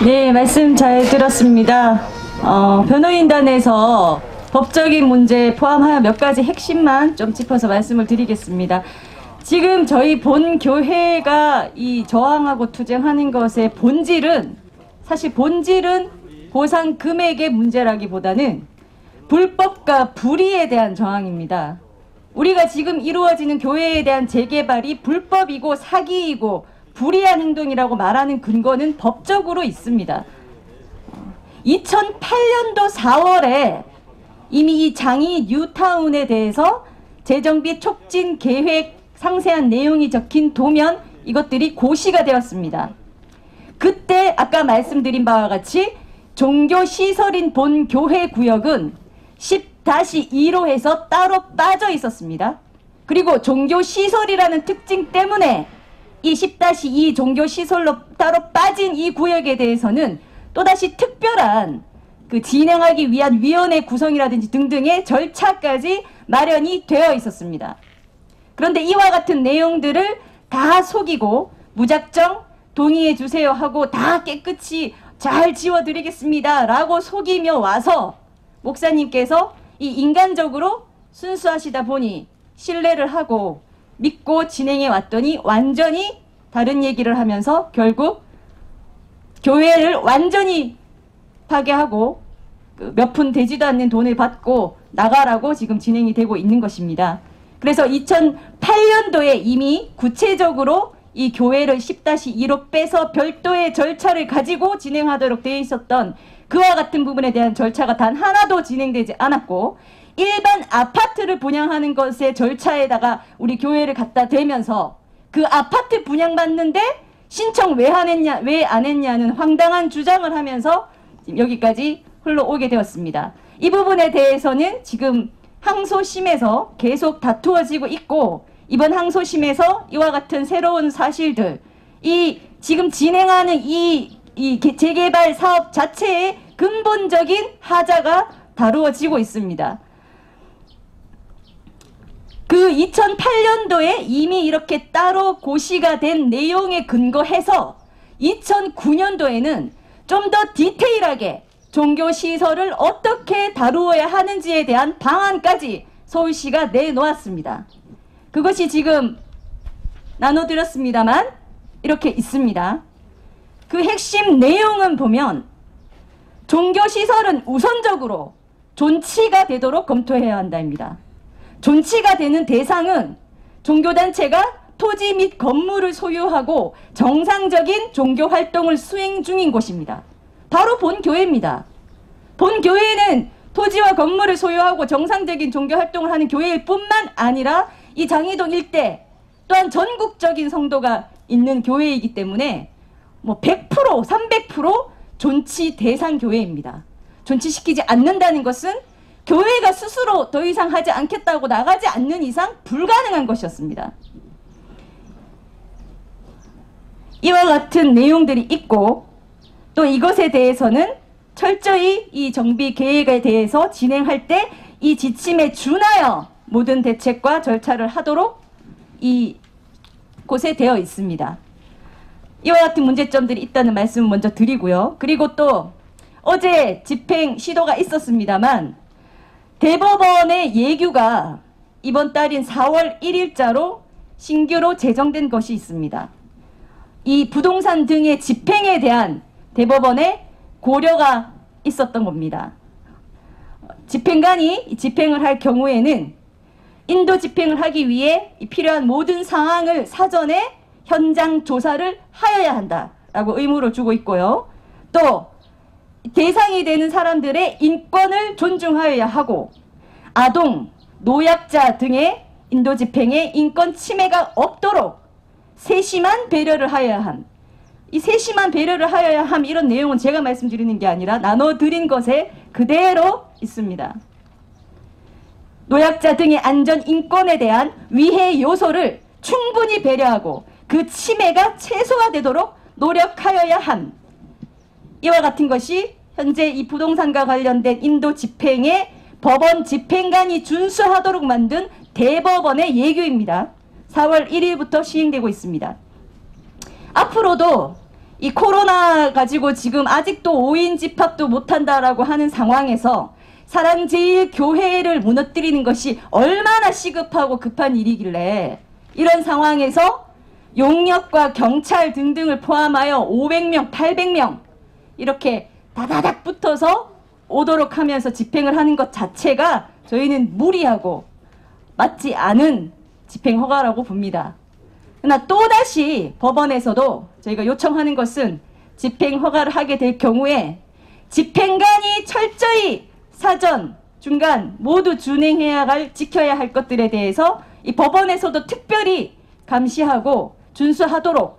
네, 말씀 잘 들었습니다. 변호인단에서 법적인 문제 포함하여 몇 가지 핵심만 좀 짚어서 말씀을 드리겠습니다. 지금 저희 본 교회가 이 저항하고 투쟁하는 것의 본질은, 사실 본질은 보상 금액의 문제라기보다는 불법과 불의에 대한 저항입니다. 우리가 지금 이루어지는 교회에 대한 재개발이 불법이고 사기이고 불의한 행동이라고 말하는 근거는 법적으로 있습니다. 2008년도 4월에 이미 이 장이 뉴타운에 대해서 재정비 촉진 계획 상세한 내용이 적힌 도면, 이것들이 고시가 되었습니다. 그때 아까 말씀드린 바와 같이 종교시설인 본 교회 구역은 10-2로 해서 따로 빠져 있었습니다. 그리고 종교시설이라는 특징 때문에 이 10-2 종교시설로 따로 빠진 이 구역에 대해서는 또다시 특별한 진행하기 위한 위원회 구성이라든지 등등의 절차까지 마련이 되어 있었습니다. 그런데 이와 같은 내용들을 다 속이고 무작정 동의해 주세요 하고 다 깨끗이 잘 지워드리겠습니다 라고 속이며 와서 목사님께서 이 인간적으로 순수하시다 보니 신뢰를 하고 믿고 진행해 왔더니 완전히 다른 얘기를 하면서 결국 교회를 완전히 파괴하고 몇 푼 되지도 않는 돈을 받고 나가라고 지금 진행이 되고 있는 것입니다. 그래서 2008년도에 이미 구체적으로 이 교회를 10-2로 빼서 별도의 절차를 가지고 진행하도록 되어 있었던 그와 같은 부분에 대한 절차가 단 하나도 진행되지 않았고, 일반 아파트를 분양하는 것의 절차에다가 우리 교회를 갖다 대면서 그 아파트 분양받는데 신청 왜 안 했냐는 황당한 주장을 하면서 여기까지 흘러오게 되었습니다. 이 부분에 대해서는 지금 항소심에서 계속 다투어지고 있고, 이번 항소심에서 이와 같은 새로운 사실들, 이 지금 진행하는 이 재개발 사업 자체의 근본적인 하자가 다루어지고 있습니다. 그 2008년도에 이미 이렇게 따로 고시가 된 내용에 근거해서 2009년도에는 좀 더 디테일하게 종교시설을 어떻게 다루어야 하는지에 대한 방안까지 서울시가 내놓았습니다. 그것이 지금 나눠드렸습니다만 이렇게 있습니다. 그 핵심 내용은 보면 종교시설은 우선적으로 존치가 되도록 검토해야 한다입니다. 존치가 되는 대상은 종교단체가 토지 및 건물을 소유하고 정상적인 종교활동을 수행 중인 곳입니다. 바로 본 교회입니다. 본 교회는 토지와 건물을 소유하고 정상적인 종교활동을 하는 교회일 뿐만 아니라 이 장이동 일대 또한 전국적인 성도가 있는 교회이기 때문에 100%, 300% 존치 대상 교회입니다. 존치시키지 않는다는 것은 교회가 스스로 더 이상 하지 않겠다고 나가지 않는 이상 불가능한 것이었습니다. 이와 같은 내용들이 있고, 또 이것에 대해서는 철저히 이 정비 계획에 대해서 진행할 때 이 지침에 준하여 모든 대책과 절차를 하도록 이 곳에 되어 있습니다. 이와 같은 문제점들이 있다는 말씀을 먼저 드리고요. 그리고 또 어제 집행 시도가 있었습니다만 대법원의 예규가 이번 달인 4월 1일자로 신규로 제정된 것이 있습니다. 이 부동산 등의 집행에 대한 대법원의 고려가 있었던 겁니다. 집행관이 집행을 할 경우에는 인도 집행을 하기 위해 필요한 모든 사항을 사전에 현장 조사를 하여야 한다라고 의무를 주고 있고요. 또 대상이 되는 사람들의 인권을 존중하여야 하고, 아동, 노약자 등의 인도 집행에 인권 침해가 없도록 세심한 배려를 하여야 함. 이 세심한 배려를 하여야 함, 이런 내용은 제가 말씀드리는 게 아니라 나눠드린 것에 그대로 있습니다. 노약자 등의 안전 인권에 대한 위해 요소를 충분히 배려하고 그 침해가 최소화되도록 노력하여야 함. 이와 같은 것이 현재 이 부동산과 관련된 인도 집행에 법원 집행관이 준수하도록 만든 대법원의 예규입니다. 4월 1일부터 시행되고 있습니다. 앞으로도 이 코로나 가지고 지금 아직도 5인 집합도 못한다라고 하는 상황에서 사랑제일교회를 무너뜨리는 것이 얼마나 시급하고 급한 일이길래 이런 상황에서 용역과 경찰 등등을 포함하여 500명, 800명 이렇게 다다닥 붙어서 오도록 하면서 집행을 하는 것 자체가 저희는 무리하고 맞지 않은 집행 허가라고 봅니다. 그러나 또다시 법원에서도 저희가 요청하는 것은 집행 허가를 하게 될 경우에 집행관이 철저히 사전, 중간 모두 지켜야 할 것들에 대해서 이 법원에서도 특별히 감시하고 준수하도록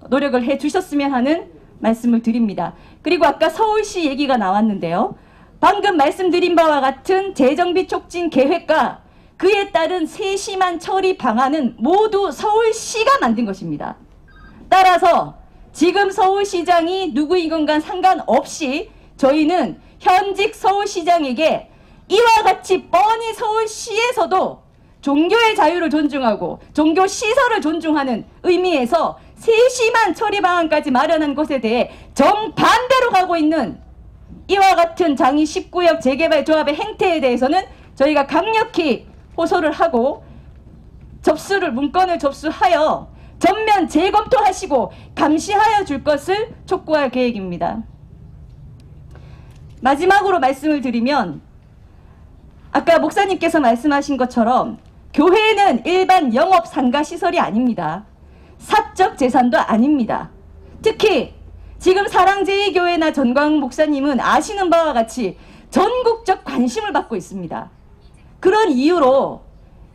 노력을 해 주셨으면 하는 말씀을 드립니다. 그리고 아까 서울시 얘기가 나왔는데요. 방금 말씀드린 바와 같은 재정비 촉진 계획과 그에 따른 세심한 처리 방안은 모두 서울시가 만든 것입니다. 따라서 지금 서울시장이 누구이건간 상관없이 저희는 현직 서울시장에게 이와 같이 뻔히 서울시에서도 종교의 자유를 존중하고 종교시설을 존중하는 의미에서 세심한 처리 방안까지 마련한 것에 대해 정반대로 가고 있는 이와 같은 장이 19역 재개발 조합의 행태에 대해서는 저희가 강력히 호소를 하고 문건을 접수하여 전면 재검토하시고 감시하여 줄 것을 촉구할 계획입니다. 마지막으로 말씀을 드리면 아까 목사님께서 말씀하신 것처럼 교회는 일반 영업 상가 시설이 아닙니다. 사적 재산도 아닙니다. 특히 지금 사랑제일교회나 전광 목사님은 아시는 바와 같이 전국적 관심을 받고 있습니다. 그런 이유로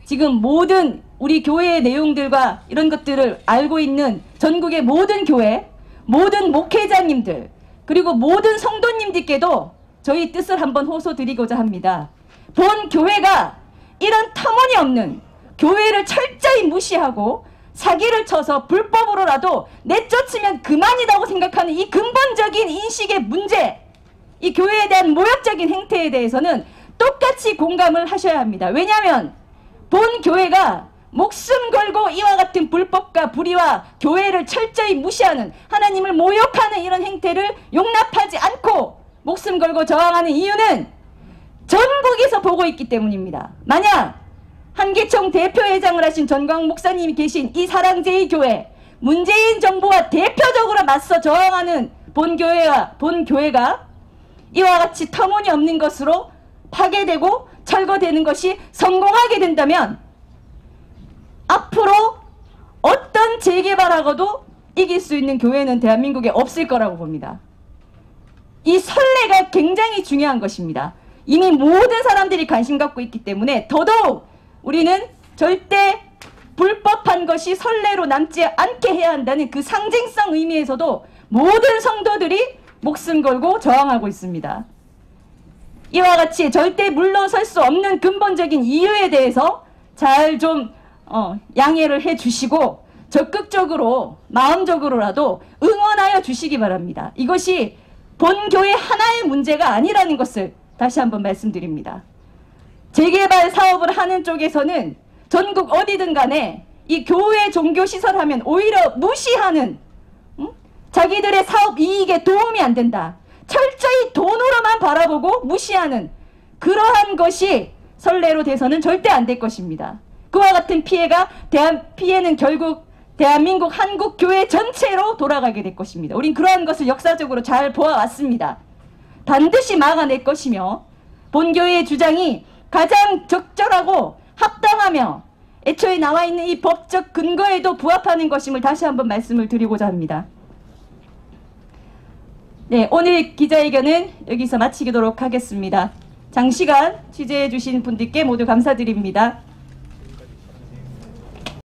지금 모든 우리 교회의 내용들과 이런 것들을 알고 있는 전국의 모든 교회, 모든 목회자님들, 그리고 모든 성도님들께도 저희 뜻을 한번 호소드리고자 합니다. 본 교회가 이런 터무니없는 교회를 철저히 무시하고 사기를 쳐서 불법으로라도 내쫓으면 그만이라고 생각하는 이 근본적인 인식의 문제, 이 교회에 대한 모욕적인 행태에 대해서는 똑같이 공감을 하셔야 합니다. 왜냐하면 본 교회가 목숨 걸고 이와 같은 불법과 불의와 교회를 철저히 무시하는 하나님을 모욕하는 이런 행태를 용납하지 않고 목숨 걸고 저항하는 이유는 전국에서 보고 있기 때문입니다. 만약 한기총 대표회장을 하신 전광 목사님이 계신 이 사랑제일교회, 문재인 정부와 대표적으로 맞서 저항하는 본 교회가 이와 같이 터무니없는 것으로 파괴되고 철거되는 것이 성공하게 된다면 앞으로 어떤 재개발하고도 이길 수 있는 교회는 대한민국에 없을 거라고 봅니다. 이 선례가 굉장히 중요한 것입니다. 이미 모든 사람들이 관심 갖고 있기 때문에 더더욱 우리는 절대 불법한 것이 선례로 남지 않게 해야 한다는 그 상징성 의미에서도 모든 성도들이 목숨 걸고 저항하고 있습니다. 이와 같이 절대 물러설 수 없는 근본적인 이유에 대해서 잘 좀 양해를 해 주시고 적극적으로 마음적으로라도 응원하여 주시기 바랍니다. 이것이 본교회 하나의 문제가 아니라는 것을 다시 한번 말씀드립니다. 재개발 사업을 하는 쪽에서는 전국 어디든 간에 이 교회 종교시설 하면 오히려 무시하는, 자기들의 사업 이익에 도움이 안 된다, 철저히 돈으로만 바라보고 무시하는 그러한 것이 선례로 돼서는 절대 안 될 것입니다. 그와 같은 피해는 결국 대한민국 한국교회 전체로 돌아가게 될 것입니다. 우린 그러한 것을 역사적으로 잘 보아왔습니다. 반드시 막아낼 것이며 본교회의 주장이 가장 적절하고 합당하며 애초에 나와 있는 이 법적 근거에도 부합하는 것임을 다시 한번 말씀을 드리고자 합니다. 네, 오늘 기자회견은 여기서 마치도록 하겠습니다. 장시간 취재해 주신 분들께 모두 감사드립니다.